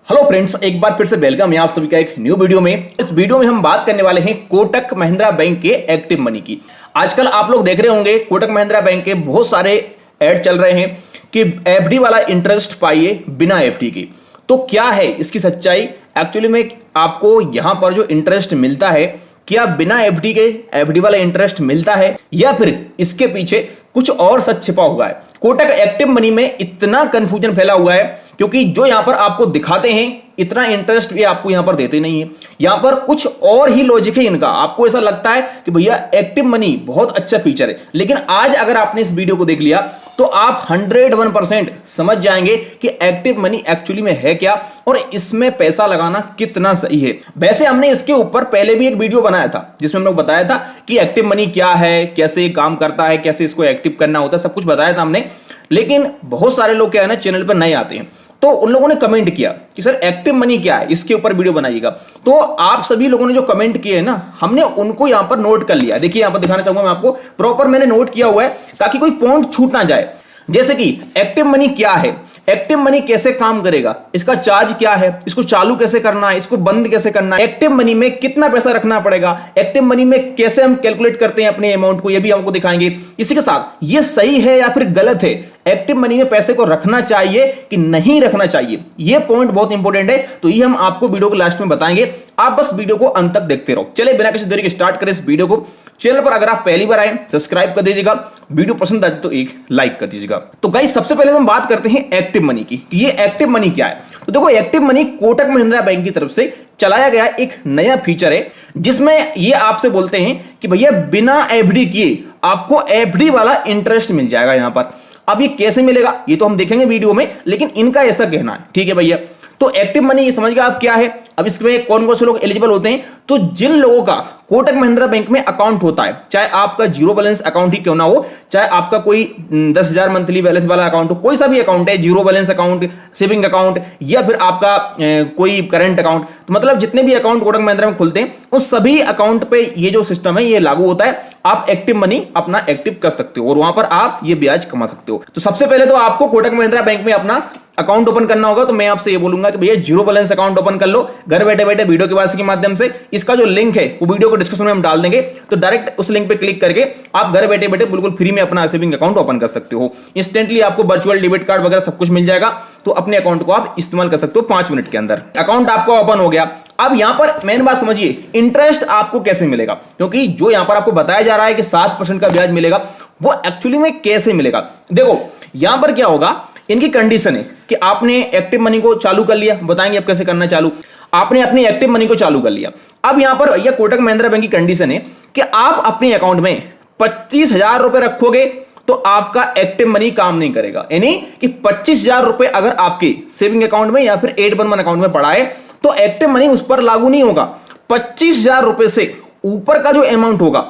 Hello friends, एक बार फिर से वेलकम है आप सभी का एक न्यू वीडियो में। इस वीडियो में हम बात करने वाले हैं कोटक महिंद्रा बैंक के एक्टिव मनी की। आजकल आप लोग देख रहे होंगे कोटक महिंद्रा बैंक के बहुत सारे ऐड चल रहे हैं कि एफडी वाला इंटरेस्ट पाइए बिना एफडी के। तो क्या है इसकी सच्चाई? एक्चुअली में आपको यहां पर जो इंटरेस्ट मिलता है, क्या बिना एफडी के एफडी वाला इंटरेस्ट मिलता है या फिर इसके पीछे कुछ और सच छिपा हुआ है? कोटक एक्टिव मनी में इतना कंफ्यूजन फैला हुआ है क्योंकि जो यहां पर आपको दिखाते हैं इतना इंटरेस्ट भी आपको यहां पर देते नहीं है। यहां पर कुछ और ही लॉजिक है इनका। आपको ऐसा लगता है कि भैया एक्टिव मनी बहुत अच्छा फीचर है, लेकिन आज अगर आपने इस वीडियो को देख लिया तो आप 101% समझ जाएंगे कि एक्टिव मनी एक्चुअली में है क्या और इसमें पैसा लगाना कितना सही है। वैसे हमने इसके ऊपर पहले भी एक वीडियो बनाया था जिसमें हम लोग बताया था कि एक्टिव मनी क्या है, कैसे काम करता है, कैसे इसको एक्टिव करना होता है, सब कुछ बताया था हमने। लेकिन बहुत सारे लोग क्या है ना, चैनल पर नए आते हैं तो उन लोगों ने कमेंट किया कि सर एक्टिव मनी क्या है, इसके ऊपर वीडियो बनाइएगा। तो आप सभी लोगों ने जो कमेंट किए हैं ना, हमने उनको यहां पर नोट कर लिया। देखिए यहां पर दिखाना चाहूंगा मैं आपको, प्रॉपर मैंने नोट किया हुआ है ताकि कोई पॉइंट छूट ना जाए। जैसे कि एक्टिव मनी क्या है, एक्टिव मनी कैसे काम करेगा, इसका चार्ज क्या है, इसको चालू कैसे करना है, इसको बंद कैसे करना है, एक्टिव मनी में कितना पैसा रखना पड़ेगा, एक्टिव मनी में कैसे हम कैलकुलेट करते हैं अपने अमाउंट को, ये भी हमको दिखाएंगे। इसी के साथ ये सही है या फिर गलत है, एक्टिव मनी में पैसे को रखना चाहिए कि नहीं रखना चाहिए, ये पॉइंट बहुत इंपॉर्टेंट है। तो ये हम आपको वीडियो के लास्ट में बताएंगे, आप बस वीडियो को अंत तक देखते रहो। चलिए बिना किसी देरी के स्टार्ट करें इस वीडियो को। चैनल पर अगर आप पहली बार आए सब्सक्राइब कर दीजिएगा, वीडियो पसंद आए तो एक लाइक कर दीजिएगा। तो गाइस सबसे पहले हम बात करते हैं एक्टिव मनी की। ये एक्टिव मनी क्या है? तो देखो, active money Kotak Mahindra bank की तरफ से चलाया गया एक नया फीचर है जिसमें ये आपसे बोलते हैं कि भैया बिना एफडी किए आपको एफडी वाला इंटरेस्ट मिल जाएगा यहां पर। अब ये कैसे मिलेगा ये तो हम देखेंगे वीडियो में, लेकिन इनका ऐसा कहना है। ठीक है भैया, तो एक्टिव मनी ये समझ गए आप क्या है। अब इसमें कौन कौन से लोग एलिजिबल होते हैं? तो जिन लोगों का कोटक महिंद्रा बैंक में अकाउंट होता है, चाहे आपका जीरो बैलेंस अकाउंट ही क्यों ना हो, चाहे आपका कोई 10,000 मंथली बैलेंस वाला अकाउंट हो, कोई सा भी अकाउंट है, zero balance account, saving account या फिर आपका कोई करंट अकाउंट, तो मतलब जितने भी अकाउंट कोटक महिंद्रा में खुलते हैं उस सभी अकाउंट पे ये जो सिस्टम है ये लागू होता है। आप एक्टिव मनी अपना एक्टिव कर सकते हो और वहां पर आप ये ब्याज कमा सकते हो। तो सबसे पहले तो आपको कोटक महिंद्रा बैंक में अपना अकाउंट ओपन करना होगा। तो मैं आपसे ये बोलूंगा कि भैया जीरो बैलेंस अकाउंट ओपन कर लो घर बैठे बैठे वीडियो के वासी के माध्यम से। इसका जो लिंक है वो वीडियो को डिस्क्रिप्शन में हम डाल देंगे, तो डायरेक्ट उस लिंक पे क्लिक करके आप घर बैठे बैठे बिल्कुल फ्री में अपना सेविंग अकाउंट ओपन कर सकते हो। इंस्टेंटली आपको वर्चुअल डेबिट कार्ड वगैरह सब कुछ मिल जाएगा, तो अपने अकाउंट को आप इस्तेमाल कर सकते हो 5 मिनट के अंदर। अकाउंट आपका ओपन हो गया। अब यहां पर मेन बात समझिए, इंटरेस्ट आपको कैसे मिलेगा, क्योंकि जो यहां पर आपको बताया जा रहा है कि 7% का ब्याज मिलेगा, वो एक्चुअली में कैसे मिलेगा? देखो यहां पर क्या होगा, इनकी कंडीशन है कि आपने एक्टिव मनी को चालू कर लिया, बताएंगे आप कैसे करना चालू। आपने अपनी एक्टिव मनी को चालू कर लिया। अब यहां पर भैया कोटक महिंद्रा बैंक की कंडीशन है कि आप अपने अकाउंट में 25,000 रुपए रखोगे तो आपका एक्टिव मनी काम नहीं करेगा। यानी कि 25,000 रुपए अगर आपके सेविंग अकाउंट में या फिर 811 अकाउंट में पड़ा है तो एक्टिव मनी उस पर लागू नहीं होगा। 25,000 रुपए से ऊपर का जो अमाउंट होगा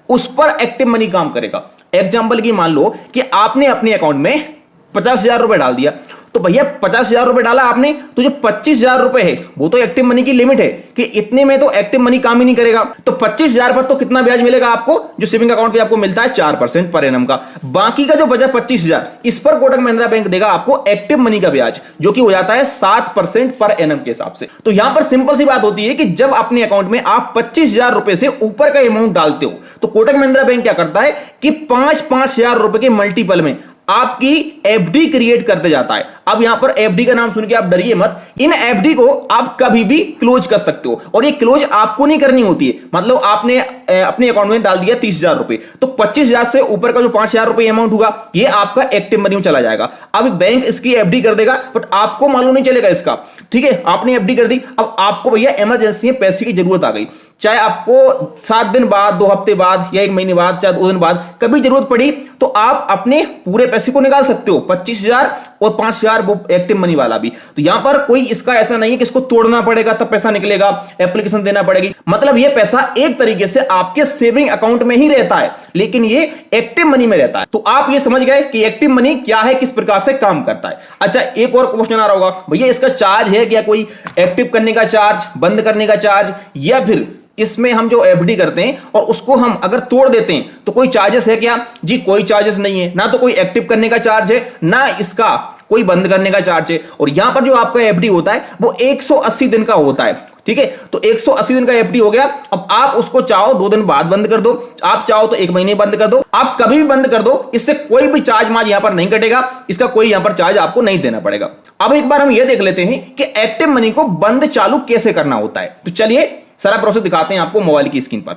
उस पर एक्टिव मनी काम करेगा। एग्जाम्पल की मान लो कि आपने अपने अकाउंट में 50,000 रुपए डाल दिया, तो भैया 50,000 रुपए डाला आपने, तो जो 25,000 रुपए है वो तो एक्टिव मनी की लिमिट है कि इतने में तो एक्टिव मनी काम ही नहीं करेगा। तो 25,000 पर तो कितना ब्याज मिलेगा आपको? जो सेविंग अकाउंट पे आपको मिलता है 4% पर एनम का। बाकी का जो बचा 25,000, इस पर कोटक महिंद्रा बैंक देगा आपको एक्टिव मनी का ब्याज, जो कि हो जाता है 7% पर एनम के हिसाब से। तो यहां पर सिंपल सी बात होती है कि जब अपने अकाउंट में आप 25,000 रुपए से ऊपर का अमाउंट डालते हो तो कोटक महिंद्रा बैंक क्या करता है कि 5,000 रुपए के मल्टीपल में आपकी एफडी क्रिएट करते जाता है। अब यहां पर एफडी का नाम सुन के आप डरिए मत, इन एफडी को आप कभी भी क्लोज कर सकते हो और ये क्लोज आपको नहीं करनी होती है। मतलब आपने अपने अकाउंट में डाल दिया 30,000 रुपए, तो 25,000 से ऊपर का जो 5,000 रुपए अमाउंट होगा ये आपका एक्टिव मनी में चला जाएगा। अब बैंक इसकी एफडी कर देगा बट आपको मालूम नहीं चलेगा इसका। ठीक है, आपने एफडी कर दी, अब आपको भैया इमरजेंसी में पैसे की जरूरत आ गई, चाहे आपको 7 दिन बाद, 2 हफ्ते बाद या 1 महीने बाद, चाहे 2 दिन बाद कभी जरूरत पड़ी तो आप अपने पूरे पैसे को निकाल सकते हो, 25,000 और 5,000 वो एक्टिव मनी वाला भी। तो यहां पर कोई इसका ऐसा नहीं है कि इसको तोड़ना पड़ेगा तब पैसा निकलेगा, एप्लीकेशन देना पड़ेगी। मतलब ये पैसा एक तरीके से आपके सेविंग अकाउंट में ही रहता है, लेकिन ये एक्टिव मनी में रहता है। तो आप ये समझ गए कि एक्टिव मनी क्या है, किस प्रकार से काम करता है। अच्छा, एक और क्वेश्चन आ रहा होगा, भैया इसका चार्ज है क्या? कोई एक्टिव करने का चार्ज, बंद करने का चार्ज, या फिर इसमें हम जो एफडी करते हैं और उसको हम अगर तोड़ देते हैं तो कोई चार्जेस है क्या? जी कोई चार्जेस नहीं है, ना तो कोई एक्टिव करने का चार्ज है, ना इसका कोई बंद करने का चार्ज है। और यहां पर जो आपका एफडी होता है वो 180 दिन का होता है, ठीक है। तो 180 दिन का एफडी हो गया। अब आप उसको चाहो 2 दिन बाद बंद कर दो, आप चाहो तो 1 महीने बंद कर दो, आप कभी भी बंद कर दो, इससे कोई भी चार्ज मार्ज यहां पर नहीं कटेगा, इसका कोई यहां पर चार्ज आपको नहीं देना पड़ेगा। अब एक बार हम यह देख लेते हैं कि एक्टिव मनी को बंद चालू कैसे करना होता है। तो चलिए सारा प्रोसेस दिखाते हैं आपको मोबाइल की स्क्रीन पर।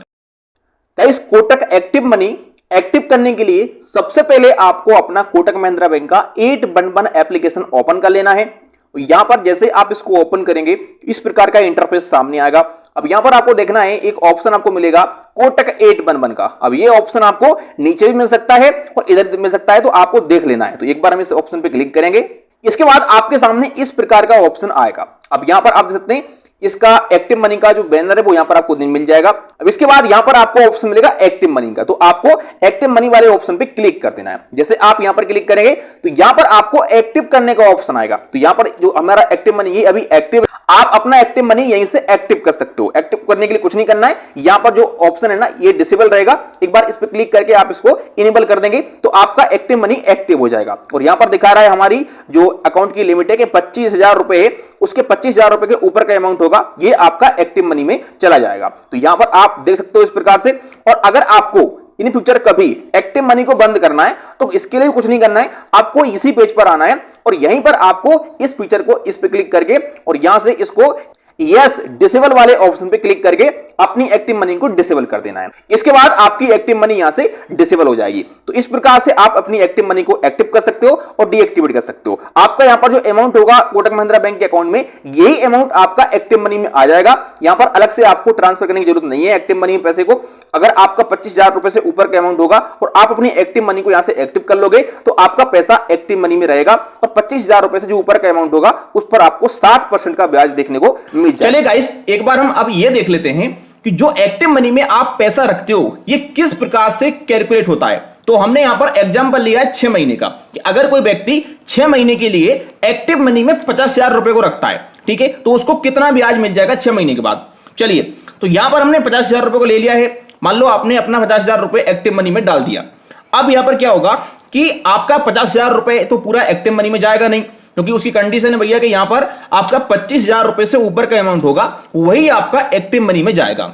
Guys, Kotak active money active करने के लिए सबसे पहले आपको अपना कोटक महिंद्रा बैंक का 811 एप्लीकेशन ओपन कर लेना है। यहां पर जैसे आप इसको ओपन करेंगे इस प्रकार का इंटरफेस सामने आएगा। अब यहां पर आपको देखना है, एक ऑप्शन आपको मिलेगा कोटक 811 का। अब ये ऑप्शन आपको नीचे भी मिल सकता है और इधर भी मिल सकता है, तो आपको देख लेना है। तो एक बार हम इस ऑप्शन पे क्लिक करेंगे, इसके बाद आपके सामने इस प्रकार का ऑप्शन आएगा। अब यहां पर आप देख सकते हैं इसका एक्टिव मनी का जो बैनर है वो यहां पर आपको मिल जाएगा। अब इसके बाद यहां पर आपको ऑप्शन मिलेगा एक्टिव मनी का, तो आपको एक्टिव मनी वाले ऑप्शन पे क्लिक कर देना है। जैसे आप यहां पर क्लिक करेंगे तो यहां पर आपको एक्टिव करने का ऑप्शन आएगा। तो यहां पर जो हमारा एक्टिव मनी है अभी एक्टिव, आप अपना एक्टिव मनी यहीं से एक्टिव कर सकते हो। एक्टिव करने के लिए कुछ नहीं करना है, यहां पर जो ऑप्शन है ना ये डिसेबल रहेगा। एक बार इस पर क्लिक करके आप इसको इनेबल कर देंगे तो आपका एक्टिव मनी एक्टिव हो जाएगा। और यहां पर दिखा रहा है हमारी जो अकाउंट की लिमिट है कि 25,000 रुपए है, उसके 25,000 रुपए के ऊपर का अमाउंट होगा ये आपका एक्टिव मनी में चला जाएगा। तो यहां पर आप देख सकते हो इस प्रकार से। और अगर आपको इन फ्यूचर कभी एक्टिव मनी को बंद करना है तो इसके लिए कुछ नहीं करना है, आपको इसी पेज पर आना है और यहीं पर आपको इस फीचर को इस पे क्लिक करके और यहां से इसको यस डिसेबल वाले ऑप्शन पे क्लिक करके अपनी एक्टिव मनी को डिसेबल कर देना है। इसके बाद आपकी एक्टिव मनी यहां से डिसेबल हो जाएगी। तो इस प्रकार से आप अपनी एक्टिव मनी को एक्टिव कर सकते हो और डीएक्टिवेट कर सकते हो। आपका यहां पर जो अमाउंट होगा कोटक महिंद्रा बैंक के अकाउंट में, यही अमाउंट आपका एक्टिव मनी में आ जाएगा। यहां पर अलग से आपको ट्रांसफर करने की जरूरत नहीं है एक्टिव मनी पैसे को। अगर आपका 25,000 रुपए से ऊपर का अमाउंट होगा और आप अपनी एक्टिव मनी को यहां से एक्टिव कर लोगे तो आपका पैसा एक्टिव मनी में रहेगा और 25,000 रुपए से जो ऊपर का अमाउंट होगा उस पर आपको 7% का ब्याज देखने को मिल जाएगा। चलिए गाइस, एक बार हम अब यह देख लेते हैं कि जो एक्टिव मनी में आप पैसा रखते हो ये किस प्रकार से कैलकुलेट होता है। तो हमने यहां पर एग्जांपल लिया है 6 महीने का, कि अगर कोई व्यक्ति 6 महीने के लिए एक्टिव मनी में 50,000 रुपए को रखता है, ठीक है, तो उसको कितना ब्याज मिल जाएगा 6 महीने के बाद। चलिए, तो यहां पर हमने 50,000 रुपए को ले लिया है। मान लो आपने अपना 50,000 रुपए एक्टिव मनी में डाल दिया। अब यहां पर क्या होगा कि आपका 50,000 रुपए तो पूरा एक्टिव मनी में जाएगा नहीं, क्योंकि उसकी कंडीशन है भैया कि यहां पर आपका 25,000 रुपए से ऊपर का अमाउंट होगा वही आपका एक्टिव मनी में जाएगा।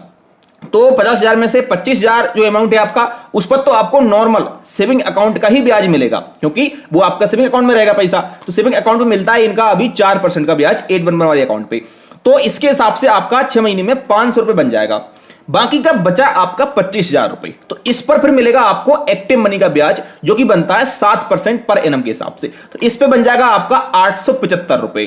तो 50,000 में से 25,000 जो अमाउंट है आपका, उस पर तो आपको नॉर्मल सेविंग अकाउंट का ही ब्याज मिलेगा, क्योंकि वो आपका सेविंग अकाउंट में रहेगा पैसा। तो सेविंग अकाउंट में मिलता है इनका अभी 4% का ब्याज 811 वाले अकाउंट पे। तो इसके हिसाब से आपका 6 महीने में 500 रुपए बन जाएगा। बाकी का बचा आपका 25,000 रुपए। तो इस पर फिर मिलेगा आपको एक्टिव मनी का ब्याज जो कि बनता है 7% पर एनम के हिसाब से। तो इस पे बन जाएगा आपका 875 रुपए।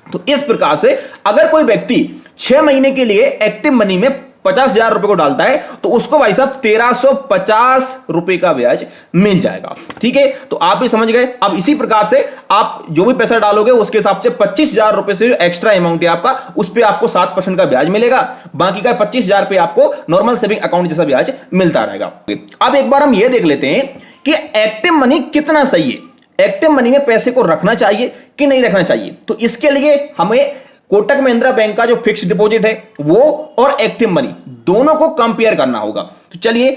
तो इस प्रकार से अगर कोई व्यक्ति 6 महीने के लिए एक्टिव मनी में 50,000 रुपए को डालता है तो उसको भाई साहब 1350 रुपए का ब्याज मिल जाएगा। ठीक है, तो आप भी समझ गए। अब इसी प्रकार से आप जो भी पैसा डालोगे उसके हिसाब से 25,000 रुपए से जो एक्स्ट्रा अमाउंट है आपका उस पर आपको 7% का ब्याज मिलेगा। बाकी का 25,000 पे आपको नॉर्मल सेविंग अकाउंट जैसा ब्याज मिलता रहेगा। अब एक बार हम ये देख लेते हैं कि एक्टिव मनी कितना सही है। एक्टिव मनी में पैसे को रखना चाहिए कि नहीं रखना चाहिए। तो इसके लिए हमें कोटक महिंद्रा बैंक का जो फिक्स्ड डिपॉजिट है वो और एक्टिव मनी दोनों को कंपेयर करना होगा। तो चलिए,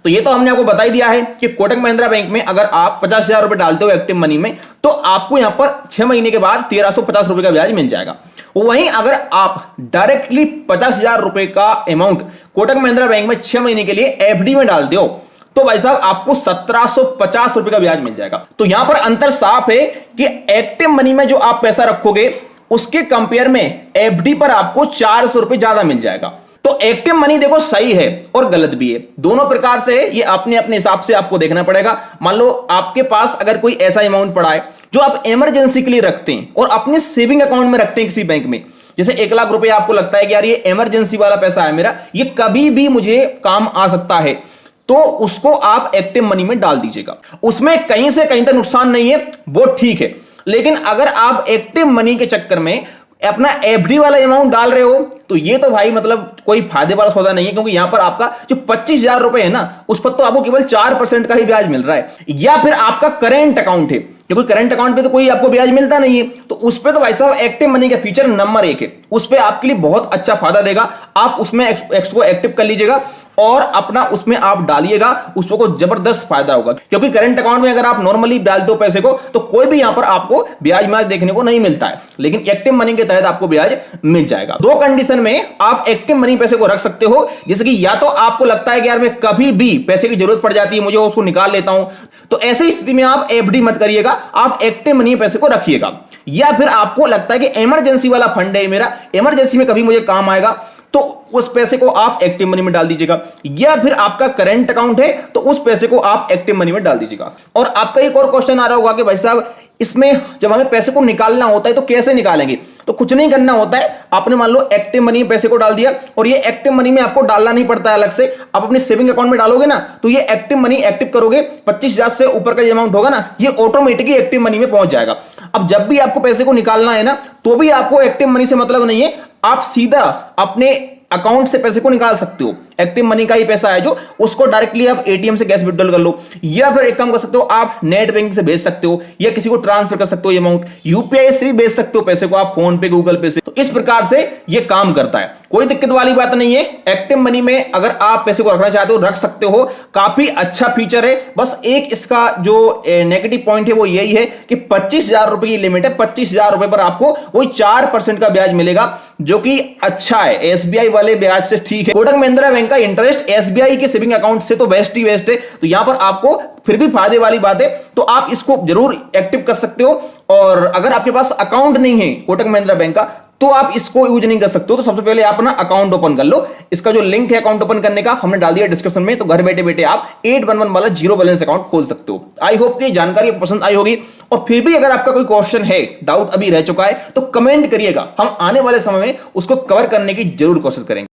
तो ये तो हमने आपको बता ही दिया है कि कोटक महिंद्रा बैंक में अगर आप 50,000 रुपए डालते हो एक्टिव मनी में तो आपको यहां पर 6 महीने के बाद 1350 रुपए का ब्याज मिल जाएगा। वहीं अगर आप डायरेक्टली 50,000 रुपए का अमाउंट कोटक महिंद्रा बैंक में 6 महीने के लिए एफडी में डालते हो तो भाई साहब आपको 1750 रुपए का ब्याज मिल जाएगा। तो यहां पर अंतर साफ है कि एक्टिव मनी में जो आप पैसा रखोगे उसके कंपेयर में एफडी पर आपको 400 रुपए ज्यादा मिल जाएगा। तो एक्टिव मनी देखो सही है और गलत भी है, दोनों प्रकार से ये अपने अपने हिसाब से आपको देखना पड़ेगा। मान लो आपके पास अगर कोई ऐसा अमाउंट पड़ा है जो आप इमरजेंसी के लिए रखते हैं और अपने सेविंग अकाउंट में रखते हैं किसी बैंक में, जैसे 1 लाख रुपए आपको लगता है कि यार ये इमरजेंसी वाला पैसा है मेरा, ये कभी भी मुझे काम आ सकता है, तो उसको आप एक्टिव मनी में डाल दीजिएगा। उसमें कहीं से कहीं तक नुकसान नहीं है, वो ठीक है। लेकिन अगर आप एक्टिव मनी के चक्कर में अपना एफडी वाला अमाउंट डाल रहे हो तो ये तो भाई मतलब कोई फायदे वाला सौदा नहीं है, क्योंकि यहां पर आपका जो 25,000 रुपए है ना, उस पर तो आपको केवल 4% का ही ब्याज मिल रहा है। या फिर आपका करेंट अकाउंट है, क्योंकि करंट अकाउंट पे तो कोई आपको ब्याज मिलता नहीं है, तो उस पे तो भाई साहब एक्टिव मनी का फीचर नंबर 1 है, उस पे आपके लिए बहुत अच्छा फायदा देगा। आप उसमें एक्स को एक्टिव कर लीजिएगा और अपना उसमें आप डालिएगा, उसको जबरदस्त फायदा होगा। क्योंकि करंट अकाउंट में अगर आप नॉर्मली डाल दो पैसे को तो कोई भी यहां पर आपको ब्याज म्याज देखने को नहीं मिलता है, लेकिन एक्टिव मनी के तहत आपको ब्याज मिल जाएगा। 2 कंडीशन में आप एक्टिव मनी पैसे को रख सकते हो, जैसे कि या तो आपको लगता है कि यार मैं कभी भी पैसे की जरूरत पड़ जाती है, मुझे उसको निकाल लेता हूं, तो ऐसी स्थिति में आप एफडी मत करिएगा, आप एक्टिव मनी पैसे को रखिएगा। या फिर आपको लगता है कि इमरजेंसी वाला फंड है मेरा, इमरजेंसी में कभी मुझे काम आएगा, तो उस पैसे को आप एक्टिव मनी में डाल दीजिएगा। या फिर आपका करंट अकाउंट है तो उस पैसे को आप एक्टिव मनी में डाल दीजिएगा। और आपका एक और क्वेश्चन आ रहा होगा कि भाई साहब इसमें जब हमें पैसे को निकालना होता है तो कैसे निकालेंगे? तो कुछ नहीं करना होता है, आपने मान लो एक्टिव मनी में पैसे को डाल दिया, और ये एक्टिव मनी में आपको डालना नहीं पड़ता है अलग से, आप अपने सेविंग अकाउंट में डालोगे ना, तो ये एक्टिव मनी एक्टिव करोगे, 25,000 से ऊपर का अमाउंट होगा ना, ये ऑटोमेटिकली एक्टिव मनी में पहुंच जाएगा। अब जब भी आपको पैसे को निकालना है ना, तो भी आपको एक्टिव मनी से मतलब नहीं है, आप सीधा अपने अकाउंट से पैसे को निकाल सकते हो। एक्टिव मनी का ही पैसा है जो, उसको डायरेक्टली आप एटीएम से कैश विड्रॉल कर लो, या फिर एक काम कर सकते हो, आप नेट बैंकिंग से भेज सकते हो, या किसी को ट्रांसफर कर सकते हो ये अमाउंट, यूपीआई से भी भेज सकते हो पैसे को आप, फोन पे, गूगल पे से। तो इस प्रकार से ये काम करता है, कोई दिक्कत वाली बात नहीं है। एक्टिव मनी में अगर आप पैसे को रखना चाहते हो रख सकते हो, काफी अच्छा फीचर है। बस एक इसका जो नेगेटिव पॉइंट है वो यही है कि 25,000 रुपए की लिमिट है, 25,000 रुपए पर आपको वही 4% का ब्याज मिलेगा, जो कि अच्छा है, एसबीआई वाले ब्याज से ठीक है। कोटक महिंद्रा बैंक का इंटरेस्ट एसबीआई के सेविंग अकाउंट से तो बेस्ट ही बेस्ट है, तो यहां पर आपको फिर भी फायदे वाली बात है, तो आप इसको जरूर एक्टिव कर सकते हो। और अगर आपके पास अकाउंट नहीं है कोटक महिंद्रा बैंक का, तो आप इसको यूज नहीं कर सकते हो। तो सबसे पहले आप अपना अकाउंट ओपन कर लो, इसका जो लिंक है अकाउंट ओपन करने का हमने डाल दिया डिस्क्रिप्शन में, तो घर बैठे बैठे आप 811 वाला जीरो बैलेंस अकाउंट खोल सकते हो। आई होप कि जानकारी पसंद आई होगी, और फिर भी अगर आपका कोई क्वेश्चन है, डाउट अभी रह चुका है, तो कमेंट करिएगा, हम आने वाले समय में उसको कवर करने की जरूर कोशिश करेंगे।